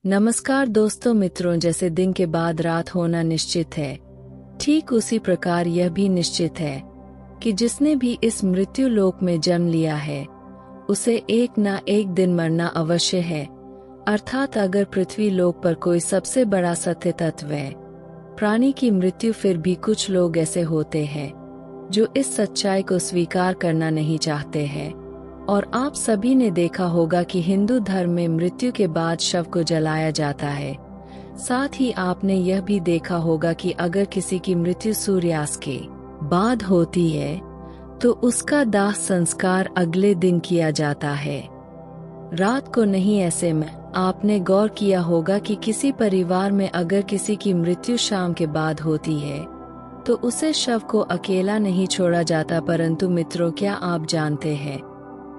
नमस्कार दोस्तों मित्रों, जैसे दिन के बाद रात होना निश्चित है, ठीक उसी प्रकार यह भी निश्चित है कि जिसने भी इस मृत्यु लोक में जन्म लिया है उसे एक ना एक दिन मरना अवश्य है। अर्थात अगर पृथ्वी लोक पर कोई सबसे बड़ा सत्य तत्व है प्राणी की मृत्यु, फिर भी कुछ लोग ऐसे होते हैं जो इस सच्चाई को स्वीकार करना नहीं चाहते हैं। और आप सभी ने देखा होगा कि हिंदू धर्म में मृत्यु के बाद शव को जलाया जाता है। साथ ही आपने यह भी देखा होगा कि अगर किसी की मृत्यु सूर्यास्त के बाद होती है तो उसका दाह संस्कार अगले दिन किया जाता है, रात को नहीं। ऐसे में आपने गौर किया होगा कि किसी परिवार में अगर किसी की मृत्यु शाम के बाद होती है तो उसे शव को अकेला नहीं छोड़ा जाता। परंतु मित्रों, क्या आप जानते हैं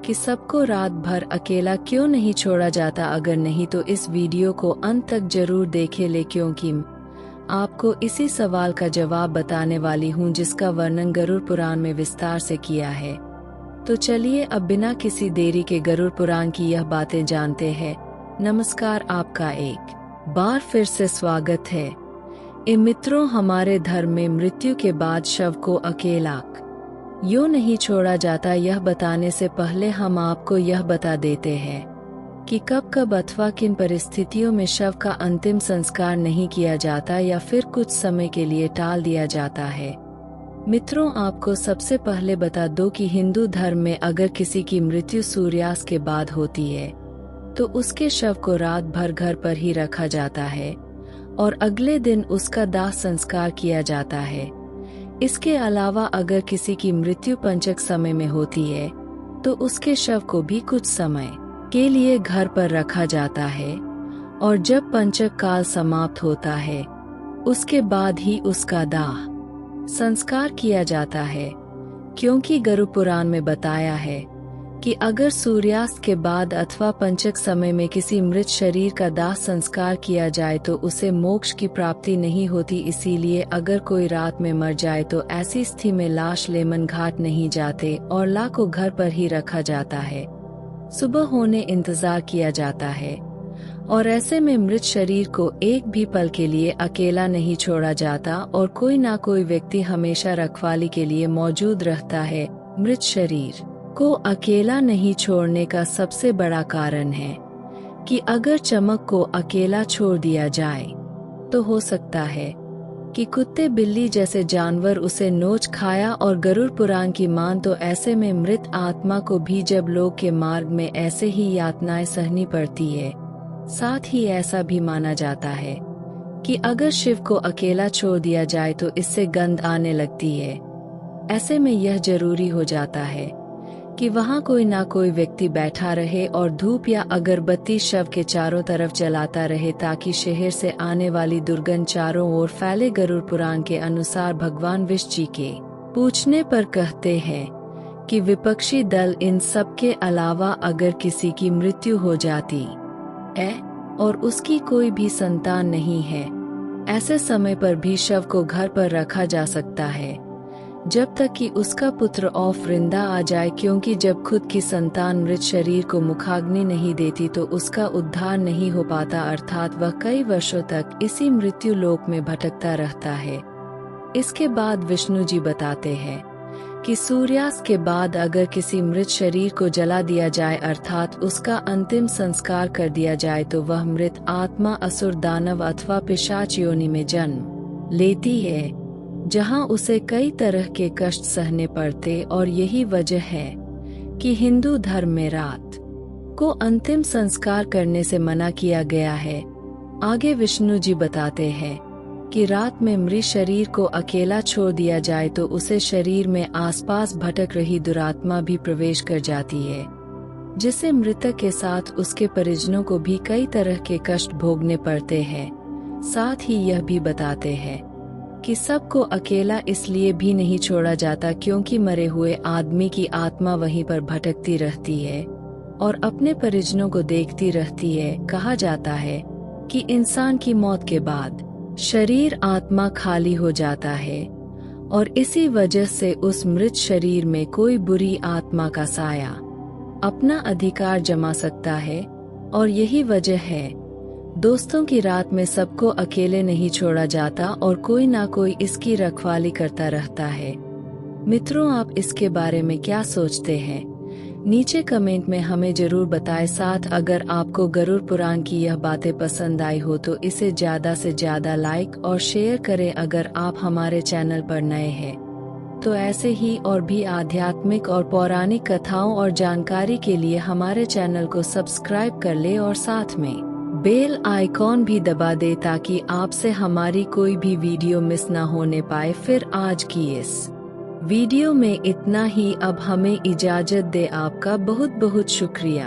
कि सबको रात भर अकेला क्यों नहीं छोड़ा जाता? अगर नहीं तो इस वीडियो को अंत तक जरूर देखें ले, क्योंकि आपको इसी सवाल का जवाब बताने वाली हूँ जिसका वर्णन गरुड़ पुराण में विस्तार से किया है। तो चलिए अब बिना किसी देरी के गरुड़ पुराण की यह बातें जानते हैं। नमस्कार, आपका एक बार फिर से स्वागत है। मित्रों, हमारे धर्म में मृत्यु के बाद शव को अकेला यूं नहीं छोड़ा जाता। यह बताने से पहले हम आपको यह बता देते हैं कि कब कब अथवा किन परिस्थितियों में शव का अंतिम संस्कार नहीं किया जाता या फिर कुछ समय के लिए टाल दिया जाता है। मित्रों, आपको सबसे पहले बता दो कि हिंदू धर्म में अगर किसी की मृत्यु सूर्यास्त के बाद होती है तो उसके शव को रात भर घर पर ही रखा जाता है और अगले दिन उसका दाह संस्कार किया जाता है। इसके अलावा अगर किसी की मृत्यु पंचक समय में होती है तो उसके शव को भी कुछ समय के लिए घर पर रखा जाता है और जब पंचक काल समाप्त होता है उसके बाद ही उसका दाह संस्कार किया जाता है। क्योंकि गरुड़ पुराण में बताया है कि अगर सूर्यास्त के बाद अथवा पंचक समय में किसी मृत शरीर का दाह संस्कार किया जाए तो उसे मोक्ष की प्राप्ति नहीं होती। इसीलिए अगर कोई रात में मर जाए तो ऐसी स्थिति में लाश लेमन घाट नहीं जाते और लाह को घर पर ही रखा जाता है। सुबह होने इंतजार किया जाता है और ऐसे में मृत शरीर को एक भी पल के लिए अकेला नहीं छोड़ा जाता और कोई ना कोई व्यक्ति हमेशा रखवाली के लिए मौजूद रहता है। मृत शरीर को अकेला नहीं छोड़ने का सबसे बड़ा कारण है कि अगर चमक को अकेला छोड़ दिया जाए तो हो सकता है कि कुत्ते बिल्ली जैसे जानवर उसे नोच खाया। और गरुड़ पुराण की मान तो ऐसे में मृत आत्मा को भी जब लोक के मार्ग में ऐसे ही यातनाएं सहनी पड़ती है। साथ ही ऐसा भी माना जाता है कि अगर शिव को अकेला छोड़ दिया जाए तो इससे गंध आने लगती है। ऐसे में यह जरूरी हो जाता है कि वहाँ कोई ना कोई व्यक्ति बैठा रहे और धूप या अगरबत्ती शव के चारों तरफ जलाता रहे ताकि शहर से आने वाली दुर्गंध चारों ओर फैले। गरुड़ पुराण के अनुसार भगवान विष्णु जी के पूछने पर कहते हैं कि विपक्षी दल इन सब के अलावा अगर किसी की मृत्यु हो जाती है और उसकी कोई भी संतान नहीं है, ऐसे समय पर भी शव को घर पर रखा जा सकता है जब तक कि उसका पुत्र और वृंदा आ जाए। क्योंकि जब खुद की संतान मृत शरीर को मुखाग्नि नहीं देती तो उसका उद्धार नहीं हो पाता, अर्थात वह कई वर्षों तक इसी मृत्यु लोक में भटकता रहता है। इसके बाद विष्णु जी बताते हैं कि सूर्यास्त के बाद अगर किसी मृत शरीर को जला दिया जाए अर्थात उसका अंतिम संस्कार कर दिया जाए तो वह मृत आत्मा असुर, दानव अथवा पिशाच योनि में जन्म लेती है जहां उसे कई तरह के कष्ट सहने पड़ते। और यही वजह है कि हिंदू धर्म में रात को अंतिम संस्कार करने से मना किया गया है। आगे विष्णु जी बताते हैं कि रात में मृत शरीर को अकेला छोड़ दिया जाए तो उसे शरीर में आसपास भटक रही दुरात्मा भी प्रवेश कर जाती है, जिससे मृतक के साथ उसके परिजनों को भी कई तरह के कष्ट भोगने पड़ते हैं। साथ ही यह भी बताते हैं कि सबको अकेला इसलिए भी नहीं छोड़ा जाता क्योंकि मरे हुए आदमी की आत्मा वहीं पर भटकती रहती है और अपने परिजनों को देखती रहती है। कहा जाता है कि इंसान की मौत के बाद शरीर आत्मा खाली हो जाता है और इसी वजह से उस मृत शरीर में कोई बुरी आत्मा का साया अपना अधिकार जमा सकता है। और यही वजह है दोस्तों की रात में सबको अकेले नहीं छोड़ा जाता और कोई ना कोई इसकी रखवाली करता रहता है। मित्रों, आप इसके बारे में क्या सोचते हैं? नीचे कमेंट में हमें जरूर बताएं। साथ अगर आपको गरुड़ पुराण की यह बातें पसंद आई हो तो इसे ज्यादा से ज्यादा लाइक और शेयर करें। अगर आप हमारे चैनल पर नए हैं तो ऐसे ही और भी आध्यात्मिक और पौराणिक कथाओं और जानकारी के लिए हमारे चैनल को सब्सक्राइब कर ले और साथ में बेल आइकॉन भी दबा दे ताकि आपसे हमारी कोई भी वीडियो मिस ना होने पाए। फिर आज की इस वीडियो में इतना ही। अब हमें इजाजत दे। आपका बहुत बहुत शुक्रिया।